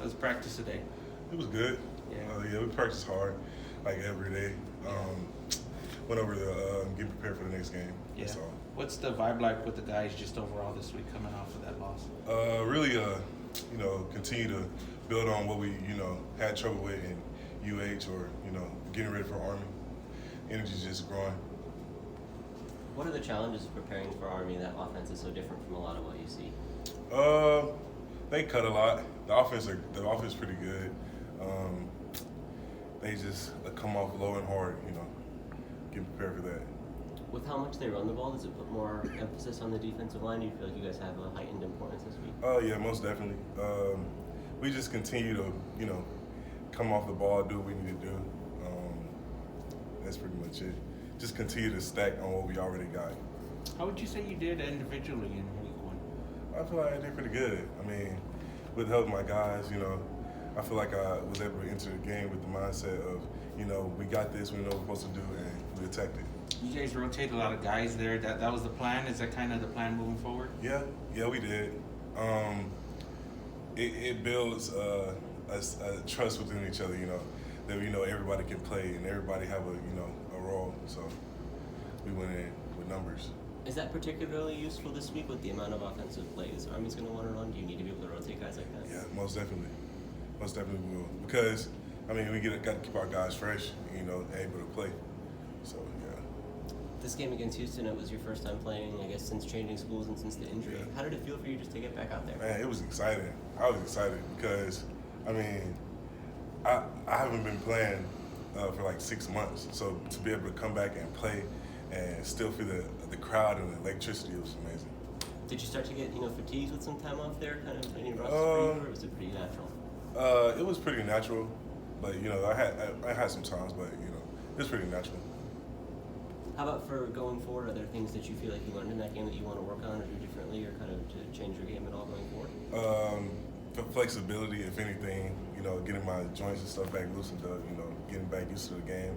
How's practice today? It was good. Yeah. Yeah, we practiced hard, like every day. Went over to get prepared for the next game. Yeah. That's all. What's the vibe like with the guys just overall this week coming off of that loss? Really, continue to build on what we, had trouble with in UH or, getting ready for Army. Energy's just growing. What are the challenges of preparing for Army? That offense is so different from a lot of what you see. They cut a lot. The offense is pretty good. They just come off low and hard, get prepared for that. With how much they run the ball, does it put more emphasis on the defensive line? Do you feel like you guys have a heightened importance this week? Yeah, most definitely. We just continue to, come off the ball, do what we need to do. That's pretty much it. Just continue to stack on what we already got. How would you say you did individually in week one? I feel like I did pretty good. I mean, with the help of my guys, I feel like I was able to enter the game with the mindset of, we got this, we know what we're supposed to do, and we attacked it. You guys rotate a lot of guys there. That was the plan? Is that kind of the plan moving forward? Yeah, we did. It builds a trust within each other, that everybody can play and everybody have a role. So we went in with numbers. Is that particularly useful this week with the amount of offensive plays Army's going to want to run? Do you need to be able to rotate guys like that? Yeah, most definitely. Most definitely will. Because, we got to keep our guys fresh, able to play. So, yeah. This game against Houston, it was your first time playing, I guess, since changing schools and since the injury. Yeah. How did it feel for you just to get back out there? Man, it was exciting. I was excited because, I haven't been playing for like 6 months. So to be able to come back and play and still feel the crowd and the electricity, it was amazing. Did you start to get, fatigued with some time off there, kind of any rust for you, or was it pretty natural? It was pretty natural, but I had some times, but it was pretty natural. How about for going forward? Are there things that you feel like you learned in that game that you want to work on or do differently, or kind of to change your game at all going forward? For flexibility, if anything, getting my joints and stuff back loosened up, getting back used to the game.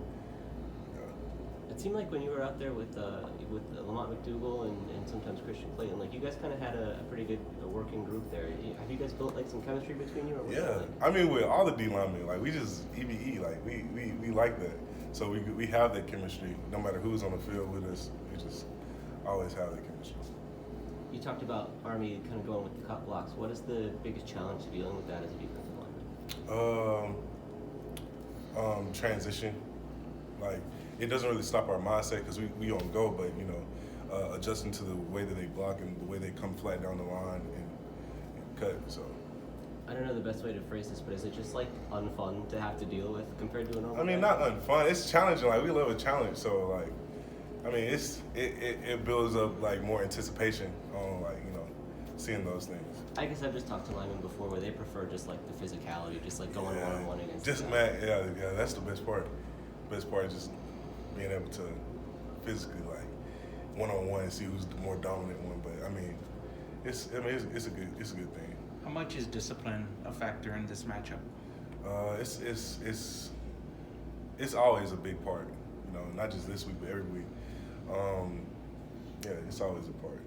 It seemed like when you were out there with Lamont McDougal and sometimes Christian Clayton, like you guys kind of had a pretty good working group there. Have you guys built like some chemistry between you? Or Yeah, with all the D linemen, like we just EBE, like we like that. So we have that chemistry. No matter who's on the field with us, we just always have that chemistry. You talked about Army kind of going with the cut blocks. What is the biggest challenge to dealing with that as a defensive lineman? Transition. Like, it doesn't really stop our mindset because we on go, but adjusting to the way that they block and the way they come flat down the line and cut. So I don't know the best way to phrase this, but is it just like unfun to have to deal with compared to a normal? Not unfun. It's challenging. Like, we love a challenge. So like, it builds up like more anticipation on seeing those things. I guess I've just talked to linemen before where they prefer just like the physicality, just like going one-on-one against. Just yeah. That's the best part. Best part is just being able to physically one-on-one and see who's the more dominant one. But it's a good thing. How much is discipline a factor in this matchup? It's always a big part. Not just this week but every week. It's always a part.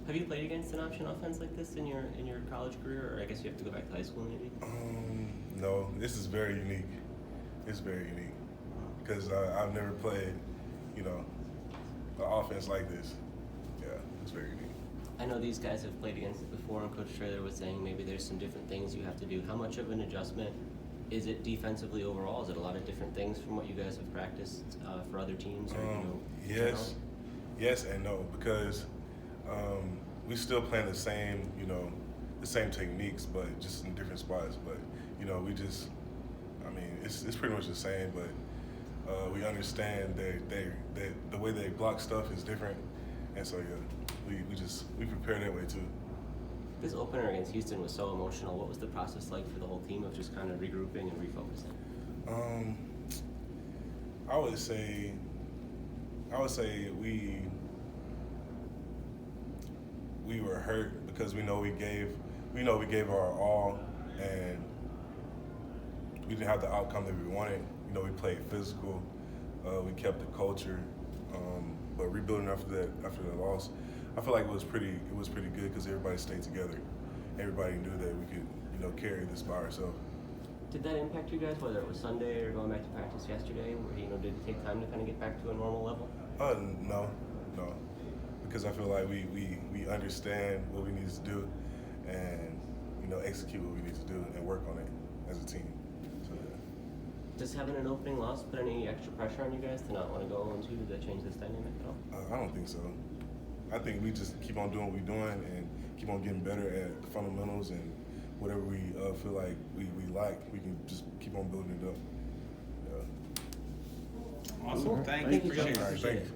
Have you played against an option offense like this in your college career, or I guess you have to go back to high school maybe? No, this is very unique. It's very unique because I've never played, an offense like this. Yeah, it's very unique. I know these guys have played against it before, and Coach Traylor was saying maybe there's some different things you have to do. How much of an adjustment is it defensively overall? Is it a lot of different things from what you guys have practiced for other teams? Or, yes and no, because we still playing the same, the same techniques, but just in different spots. But we just, it's pretty much the same, but we understand that the way they block stuff is different, and so we prepare that way too. This opener against Houston was so emotional. What was the process like for the whole team of just kind of regrouping and refocusing? I would say we were hurt because we know we gave our all, and we didn't have the outcome that we wanted. We played physical, we kept the culture, but rebuilding after the loss, I feel like it was pretty good because everybody stayed together, everybody knew that we could, you know, carry this by ourselves. Did that impact you guys, whether it was Sunday or going back to practice yesterday? Where, you know, did it take time to kind of get back to a normal level? No, because I feel like we understand what we need to do, and you know, execute what we need to do and work on it as a team. So yeah. Does having an opening loss put any extra pressure on you guys to not want to go 0-2? Did that change this dynamic at all? I don't think so. I think we just keep on doing what we're doing and keep on getting better at the fundamentals, and whatever we feel like we like, we can just keep on building it up. Yeah. Awesome. Thank you. Thank you, Appreciate Chuck. it. All right, thank you.